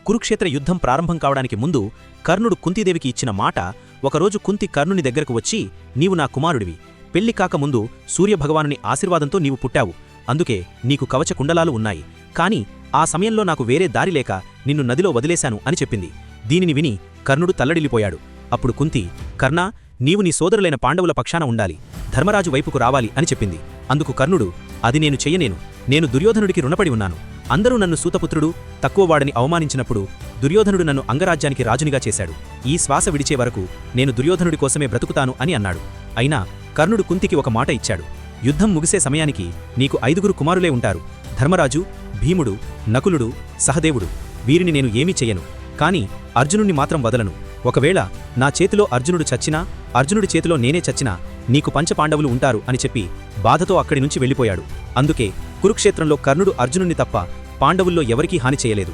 కురుక్షేత్ర యుద్ధం ప్రారంభం కావడానికి ముందు కర్ణుడు కుంతీదేవికి ఇచ్చిన మాట, ఒకరోజు కుంతి కర్ణుని దగ్గరకు వచ్చి, నీవు నా కుమారుడివి, పెళ్లి కాకముందు సూర్యభగవానుని ఆశీర్వాదంతో నీవు పుట్టావు, అందుకే నీకు కవచ కుండలాలు ఉన్నాయి, కాని ఆ సమయంలో నాకు వేరే దారిలేక నిన్ను నదిలో వదిలేశాను అని చెప్పింది. దీనిని విని కర్ణుడు తల్లడిల్లిపోయాడు. అప్పుడు కుంతి, కర్ణా, నీవు నీ సోదరులైన పాండవుల పక్షాన ఉండాలి, ధర్మరాజు వైపుకు రావాలి అని చెప్పింది. అందుకు కర్ణుడు, అది నేను చెయ్యనేను, నేను దుర్యోధనుడికి రుణపడి ఉన్నాను. అందరూ నన్ను సూతపుత్రుడు, తక్కువవాడని అవమానించినప్పుడు దుర్యోధనుడు నన్ను అంగరాజ్యానికి రాజునిగా చేశాడు. ఈ శ్వాస విడిచే వరకు నేను దుర్యోధనుడి కోసమే బ్రతుకుతాను అని అన్నాడు. అయినా కర్ణుడు కుంతికి ఒక మాట ఇచ్చాడు. యుద్ధం ముగిసే సమయానికి నీకు 5 కుమారులే ఉంటారు, ధర్మరాజు, భీముడు, నకులుడు, సహదేవుడు. వీరిని నేను ఏమీ చెయ్యను, కాని అర్జునుణ్ణి మాత్రం వదలను. ఒకవేళ నా చేతిలో అర్జునుడు చచ్చినా, అర్జునుడి చేతిలో నేనే చచ్చినా నీకు పంచపాండవులు ఉంటారు అని చెప్పి బాధతో అక్కడి నుంచి వెళ్ళిపోయాడు. అందుకే కురుక్షేత్రంలో కర్ణుడు అర్జునుణ్ణి తప్ప పాండవుల్లో ఎవరికీ హాని చేయలేదు.